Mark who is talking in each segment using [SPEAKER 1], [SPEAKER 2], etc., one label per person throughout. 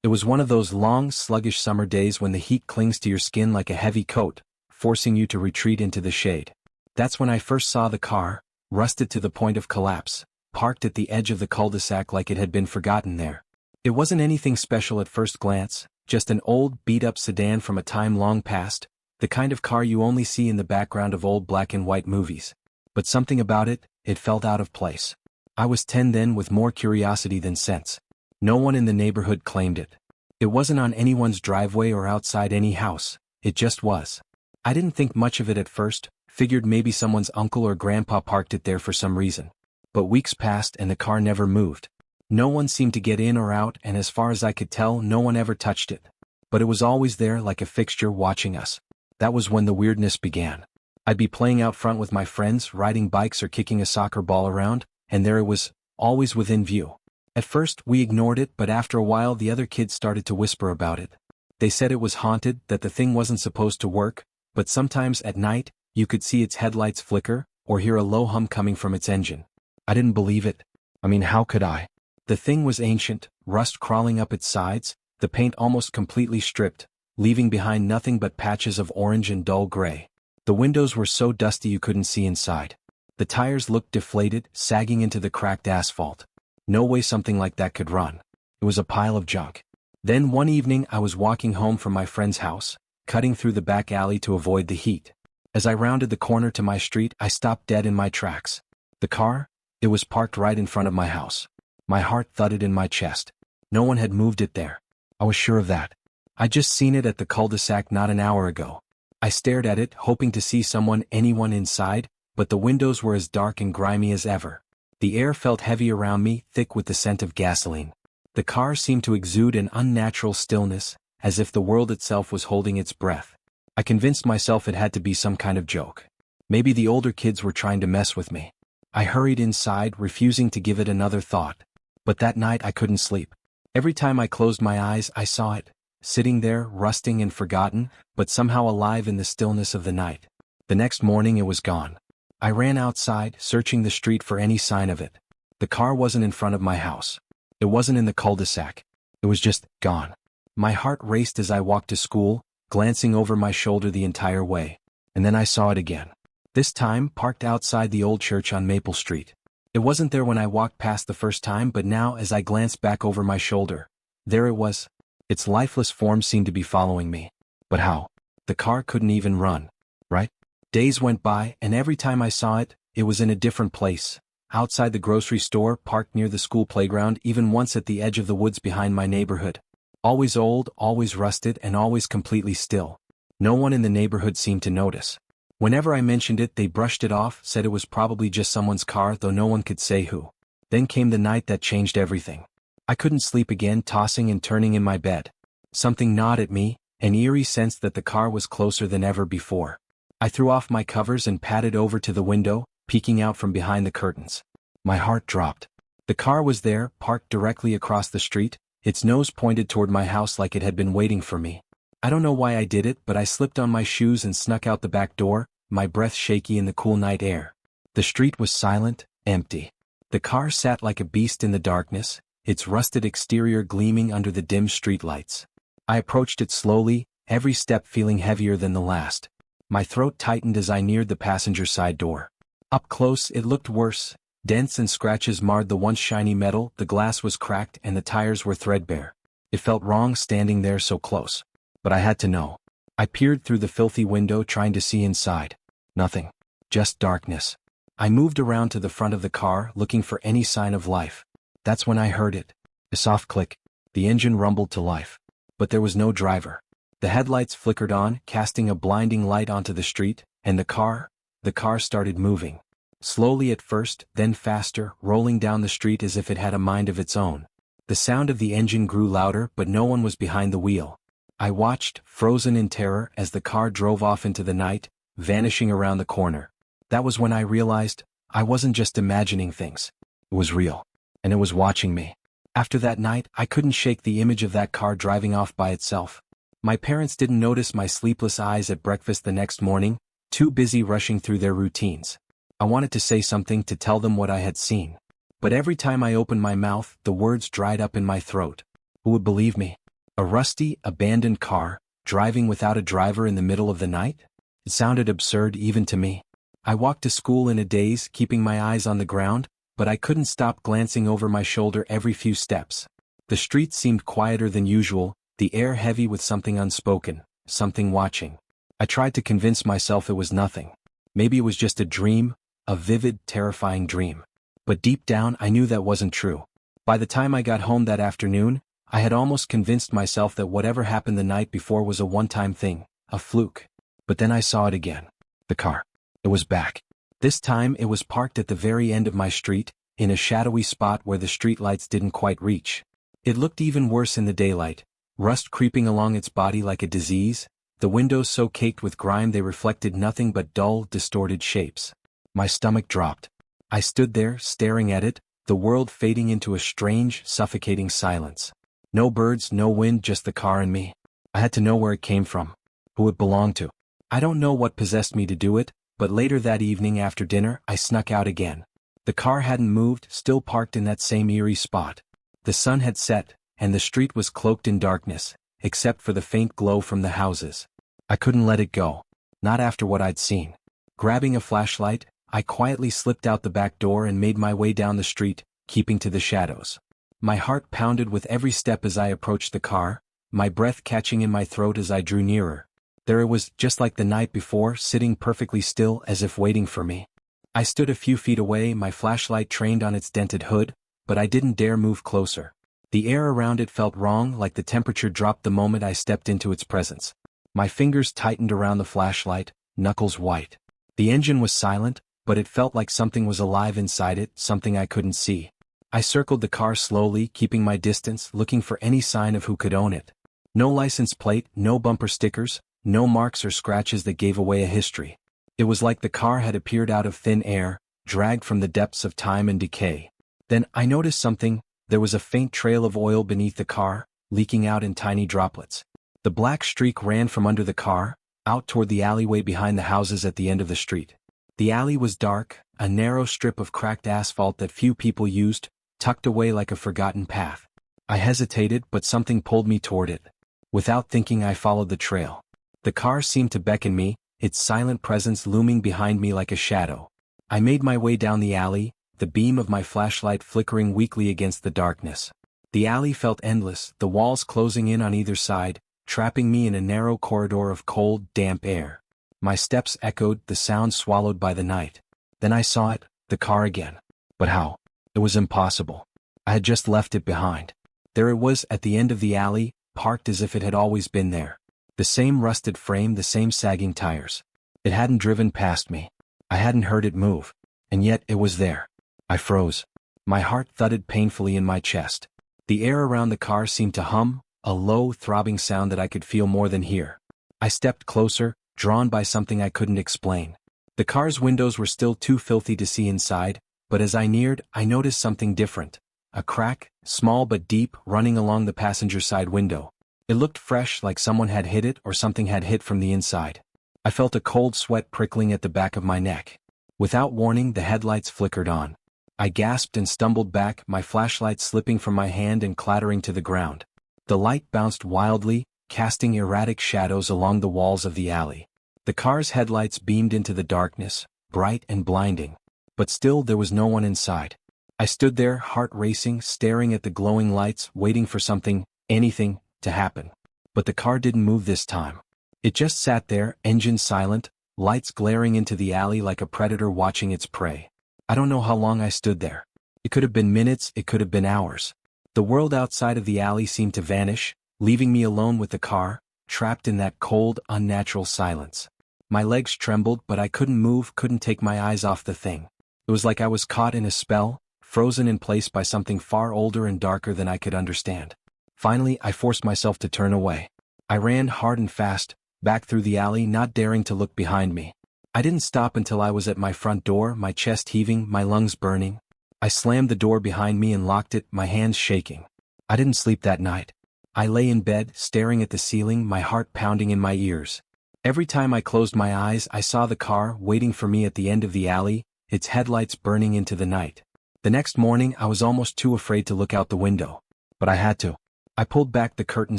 [SPEAKER 1] It was one of those long, sluggish summer days when the heat clings to your skin like a heavy coat, forcing you to retreat into the shade. That's when I first saw the car, rusted to the point of collapse, parked at the edge of the cul-de-sac like it had been forgotten there. It wasn't anything special at first glance, just an old, beat-up sedan from a time long past, the kind of car you only see in the background of old black-and-white movies. But something about it, it felt out of place. I was 10 then, with more curiosity than sense. No one in the neighborhood claimed it. It wasn't on anyone's driveway or outside any house, it just was. I didn't think much of it at first, figured maybe someone's uncle or grandpa parked it there for some reason. But weeks passed and the car never moved. No one seemed to get in or out, and as far as I could tell, no one ever touched it. But it was always there like a fixture watching us. That was when the weirdness began. I'd be playing out front with my friends, riding bikes or kicking a soccer ball around, and there it was, always within view. At first, we ignored it, but after a while the other kids started to whisper about it. They said it was haunted, that the thing wasn't supposed to work, but sometimes at night, you could see its headlights flicker, or hear a low hum coming from its engine. I didn't believe it. I mean, how could I? The thing was ancient, rust crawling up its sides, the paint almost completely stripped, leaving behind nothing but patches of orange and dull gray. The windows were so dusty you couldn't see inside. The tires looked deflated, sagging into the cracked asphalt. No way something like that could run. It was a pile of junk. Then one evening I was walking home from my friend's house, cutting through the back alley to avoid the heat. As I rounded the corner to my street, I stopped dead in my tracks. The car? It was parked right in front of my house. My heart thudded in my chest. No one had moved it there. I was sure of that. I'd just seen it at the cul-de-sac not an hour ago. I stared at it, hoping to see anyone inside, but the windows were as dark and grimy as ever. The air felt heavy around me, thick with the scent of gasoline. The car seemed to exude an unnatural stillness, as if the world itself was holding its breath. I convinced myself it had to be some kind of joke. Maybe the older kids were trying to mess with me. I hurried inside, refusing to give it another thought. But that night I couldn't sleep. Every time I closed my eyes I saw it, sitting there, rusting and forgotten, but somehow alive in the stillness of the night. The next morning it was gone. I ran outside, searching the street for any sign of it. The car wasn't in front of my house. It wasn't in the cul-de-sac. It was just gone. My heart raced as I walked to school, glancing over my shoulder the entire way. And then I saw it again. This time, parked outside the old church on Maple Street. It wasn't there when I walked past the first time, but now as I glanced back over my shoulder, there it was. Its lifeless form seemed to be following me. But how? The car couldn't even run, right? Days went by, and every time I saw it, it was in a different place. Outside the grocery store, parked near the school playground, even once at the edge of the woods behind my neighborhood. Always old, always rusted, and always completely still. No one in the neighborhood seemed to notice. Whenever I mentioned it, they brushed it off, said it was probably just someone's car, though no one could say who. Then came the night that changed everything. I couldn't sleep again, tossing and turning in my bed. Something gnawed at me, an eerie sense that the car was closer than ever before. I threw off my covers and padded over to the window, peeking out from behind the curtains. My heart dropped. The car was there, parked directly across the street, its nose pointed toward my house like it had been waiting for me. I don't know why I did it, but I slipped on my shoes and snuck out the back door, my breath shaky in the cool night air. The street was silent, empty. The car sat like a beast in the darkness, its rusted exterior gleaming under the dim streetlights. I approached it slowly, every step feeling heavier than the last. My throat tightened as I neared the passenger side door. Up close, it looked worse. Dents and scratches marred the once shiny metal, the glass was cracked and the tires were threadbare. It felt wrong standing there so close. But I had to know. I peered through the filthy window trying to see inside. Nothing. Just darkness. I moved around to the front of the car, looking for any sign of life. That's when I heard it. A soft click. The engine rumbled to life. But there was no driver. The headlights flickered on, casting a blinding light onto the street, and the car started moving. Slowly at first, then faster, rolling down the street as if it had a mind of its own. The sound of the engine grew louder, but no one was behind the wheel. I watched, frozen in terror, as the car drove off into the night, vanishing around the corner. That was when I realized, I wasn't just imagining things. It was real. And it was watching me. After that night, I couldn't shake the image of that car driving off by itself. My parents didn't notice my sleepless eyes at breakfast the next morning, too busy rushing through their routines. I wanted to say something, to tell them what I had seen. But every time I opened my mouth, the words dried up in my throat. Who would believe me? A rusty, abandoned car, driving without a driver in the middle of the night? It sounded absurd even to me. I walked to school in a daze, keeping my eyes on the ground, but I couldn't stop glancing over my shoulder every few steps. The street seemed quieter than usual, the air heavy with something unspoken, something watching. I tried to convince myself it was nothing. Maybe it was just a dream, a vivid, terrifying dream. But deep down I knew that wasn't true. By the time I got home that afternoon, I had almost convinced myself that whatever happened the night before was a one-time thing, a fluke. But then I saw it again. The car. It was back. This time it was parked at the very end of my street, in a shadowy spot where the streetlights didn't quite reach. It looked even worse in the daylight, rust creeping along its body like a disease, the windows so caked with grime they reflected nothing but dull, distorted shapes. My stomach dropped. I stood there, staring at it, the world fading into a strange, suffocating silence. No birds, no wind, just the car and me. I had to know where it came from, who it belonged to. I don't know what possessed me to do it, but later that evening after dinner I snuck out again. The car hadn't moved, still parked in that same eerie spot. The sun had set, and the street was cloaked in darkness, except for the faint glow from the houses. I couldn't let it go. Not after what I'd seen. Grabbing a flashlight, I quietly slipped out the back door and made my way down the street, keeping to the shadows. My heart pounded with every step as I approached the car, my breath catching in my throat as I drew nearer. There it was, just like the night before, sitting perfectly still as if waiting for me. I stood a few feet away, my flashlight trained on its dented hood, but I didn't dare move closer. The air around it felt wrong, like the temperature dropped the moment I stepped into its presence. My fingers tightened around the flashlight, knuckles white. The engine was silent, but it felt like something was alive inside it, something I couldn't see. I circled the car slowly, keeping my distance, looking for any sign of who could own it. No license plate, no bumper stickers, no marks or scratches that gave away a history. It was like the car had appeared out of thin air, dragged from the depths of time and decay. Then I noticed something. There was a faint trail of oil beneath the car, leaking out in tiny droplets. The black streak ran from under the car, out toward the alleyway behind the houses at the end of the street. The alley was dark, a narrow strip of cracked asphalt that few people used, tucked away like a forgotten path. I hesitated, but something pulled me toward it. Without thinking, I followed the trail. The car seemed to beckon me, its silent presence looming behind me like a shadow. I made my way down the alley, the beam of my flashlight flickering weakly against the darkness. The alley felt endless, the walls closing in on either side, trapping me in a narrow corridor of cold, damp air. My steps echoed, the sound swallowed by the night. Then I saw it, the car again. But how? It was impossible. I had just left it behind. There it was at the end of the alley, parked as if it had always been there. The same rusted frame, the same sagging tires. It hadn't driven past me. I hadn't heard it move. And yet it was there. I froze. My heart thudded painfully in my chest. The air around the car seemed to hum, a low, throbbing sound that I could feel more than hear. I stepped closer, drawn by something I couldn't explain. The car's windows were still too filthy to see inside, but as I neared, I noticed something different. A crack, small but deep, running along the passenger side window. It looked fresh, like someone had hit it or something had hit from the inside. I felt a cold sweat prickling at the back of my neck. Without warning, the headlights flickered on. I gasped and stumbled back, my flashlight slipping from my hand and clattering to the ground. The light bounced wildly, casting erratic shadows along the walls of the alley. The car's headlights beamed into the darkness, bright and blinding. But still there was no one inside. I stood there, heart racing, staring at the glowing lights, waiting for something, anything, to happen. But the car didn't move this time. It just sat there, engine silent, lights glaring into the alley like a predator watching its prey. I don't know how long I stood there. It could have been minutes, it could have been hours. The world outside of the alley seemed to vanish, leaving me alone with the car, trapped in that cold, unnatural silence. My legs trembled, but I couldn't move, couldn't take my eyes off the thing. It was like I was caught in a spell, frozen in place by something far older and darker than I could understand. Finally, I forced myself to turn away. I ran hard and fast, back through the alley, not daring to look behind me. I didn't stop until I was at my front door, my chest heaving, my lungs burning. I slammed the door behind me and locked it, my hands shaking. I didn't sleep that night. I lay in bed, staring at the ceiling, my heart pounding in my ears. Every time I closed my eyes, I saw the car waiting for me at the end of the alley, its headlights burning into the night. The next morning, I was almost too afraid to look out the window. But I had to. I pulled back the curtain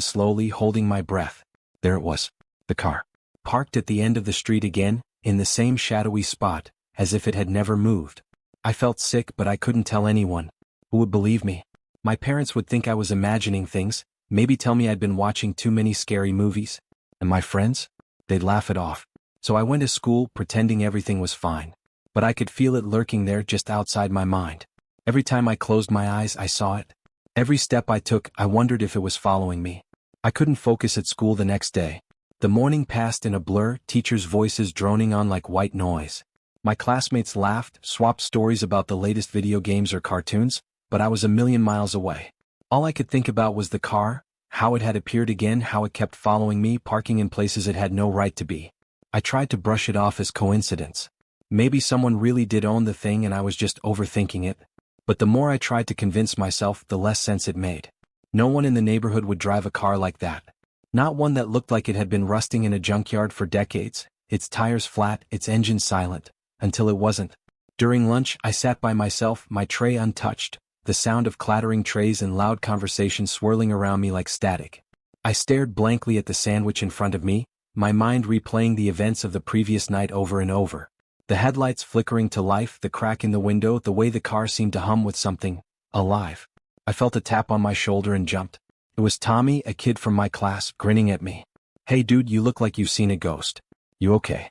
[SPEAKER 1] slowly, holding my breath. There it was. The car. Parked at the end of the street again, in the same shadowy spot, as if it had never moved. I felt sick, but I couldn't tell anyone. Who would believe me? My parents would think I was imagining things, maybe tell me I'd been watching too many scary movies. And my friends? They'd laugh it off. So I went to school pretending everything was fine. But I could feel it lurking there just outside my mind. Every time I closed my eyes, I saw it. Every step I took, I wondered if it was following me. I couldn't focus at school the next day. The morning passed in a blur, teachers' voices droning on like white noise. My classmates laughed, swapped stories about the latest video games or cartoons, but I was a million miles away. All I could think about was the car, how it had appeared again, how it kept following me, parking in places it had no right to be. I tried to brush it off as coincidence. Maybe someone really did own the thing and I was just overthinking it. But the more I tried to convince myself, the less sense it made. No one in the neighborhood would drive a car like that. Not one that looked like it had been rusting in a junkyard for decades, its tires flat, its engine silent, until it wasn't. During lunch, I sat by myself, my tray untouched, the sound of clattering trays and loud conversation swirling around me like static. I stared blankly at the sandwich in front of me, my mind replaying the events of the previous night over and over. The headlights flickering to life, the crack in the window, the way the car seemed to hum with something alive. I felt a tap on my shoulder and jumped. It was Tommy, a kid from my class, grinning at me. "Hey dude, you look like you've seen a ghost. You okay?"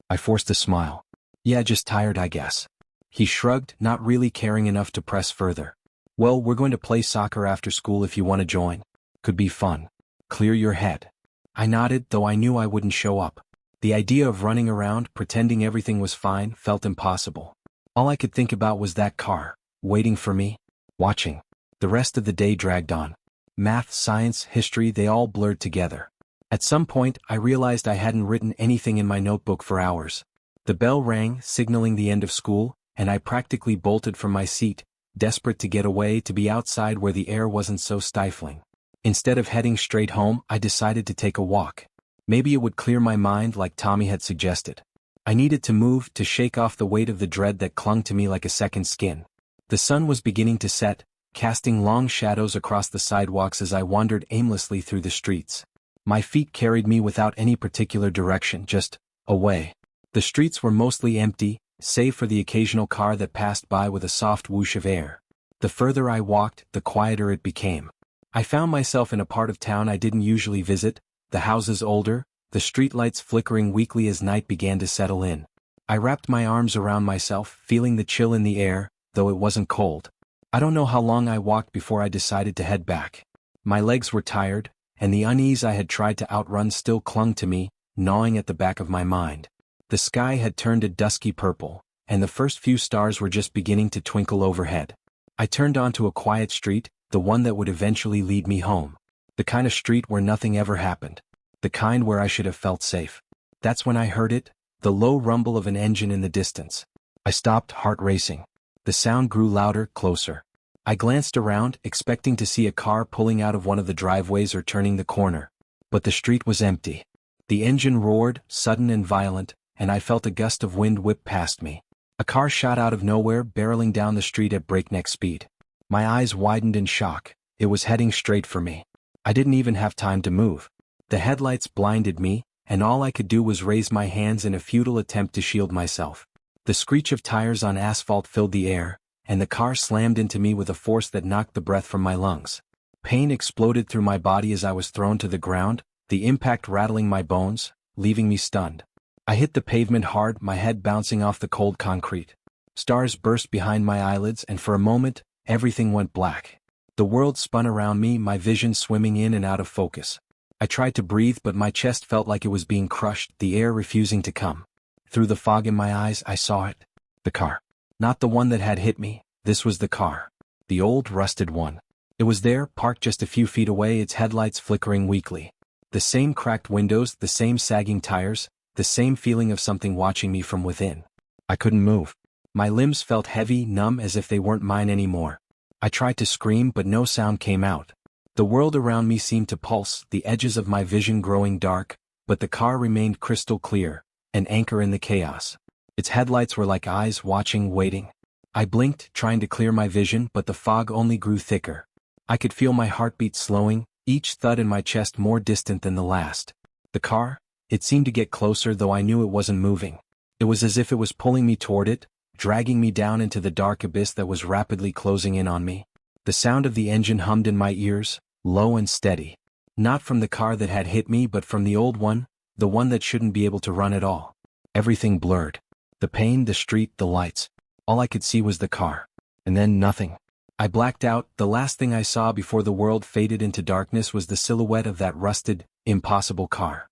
[SPEAKER 1] I forced a smile. "Yeah, just tired, I guess." He shrugged, not really caring enough to press further. "Well, we're going to play soccer after school if you want to join. Could be fun. Clear your head." I nodded, though I knew I wouldn't show up. The idea of running around, pretending everything was fine, felt impossible. All I could think about was that car, waiting for me, watching. The rest of the day dragged on. Math, science, history, they all blurred together. At some point, I realized I hadn't written anything in my notebook for hours. The bell rang, signaling the end of school, and I practically bolted from my seat, desperate to get away, to be outside where the air wasn't so stifling. Instead of heading straight home, I decided to take a walk. Maybe it would clear my mind like Tommy had suggested. I needed to move, to shake off the weight of the dread that clung to me like a second skin. The sun was beginning to set, casting long shadows across the sidewalks as I wandered aimlessly through the streets. My feet carried me without any particular direction, just away. The streets were mostly empty, save for the occasional car that passed by with a soft whoosh of air. The further I walked, the quieter it became. I found myself in a part of town I didn't usually visit, the houses older, the streetlights flickering weakly as night began to settle in. I wrapped my arms around myself, feeling the chill in the air, though it wasn't cold. I don't know how long I walked before I decided to head back. My legs were tired, and the unease I had tried to outrun still clung to me, gnawing at the back of my mind. The sky had turned a dusky purple, and the first few stars were just beginning to twinkle overhead. I turned onto a quiet street, the one that would eventually lead me home. The kind of street where nothing ever happened. The kind where I should have felt safe. That's when I heard it, the low rumble of an engine in the distance. I stopped, heart racing. The sound grew louder, closer. I glanced around, expecting to see a car pulling out of one of the driveways or turning the corner. But the street was empty. The engine roared, sudden and violent, and I felt a gust of wind whip past me. A car shot out of nowhere, barreling down the street at breakneck speed. My eyes widened in shock. It was heading straight for me. I didn't even have time to move. The headlights blinded me, and all I could do was raise my hands in a futile attempt to shield myself. The screech of tires on asphalt filled the air, and the car slammed into me with a force that knocked the breath from my lungs. Pain exploded through my body as I was thrown to the ground, the impact rattling my bones, leaving me stunned. I hit the pavement hard, my head bouncing off the cold concrete. Stars burst behind my eyelids, and for a moment, everything went black. The world spun around me, my vision swimming in and out of focus. I tried to breathe, but my chest felt like it was being crushed, the air refusing to come. Through the fog in my eyes, I saw it. The car. Not the one that had hit me, this was the car. The old, rusted one. It was there, parked just a few feet away, its headlights flickering weakly. The same cracked windows, the same sagging tires, the same feeling of something watching me from within. I couldn't move. My limbs felt heavy, numb, as if they weren't mine anymore. I tried to scream, but no sound came out. The world around me seemed to pulse, the edges of my vision growing dark, but the car remained crystal clear, an anchor in the chaos. Its headlights were like eyes watching, waiting. I blinked, trying to clear my vision, but the fog only grew thicker. I could feel my heartbeat slowing, each thud in my chest more distant than the last. The car? It seemed to get closer, though I knew it wasn't moving. It was as if it was pulling me toward it, dragging me down into the dark abyss that was rapidly closing in on me. The sound of the engine hummed in my ears, low and steady. Not from the car that had hit me, but from the old one, the one that shouldn't be able to run at all. Everything blurred. The pain, the street, the lights. All I could see was the car. And then nothing. I blacked out. The last thing I saw before the world faded into darkness was the silhouette of that rusted, impossible car.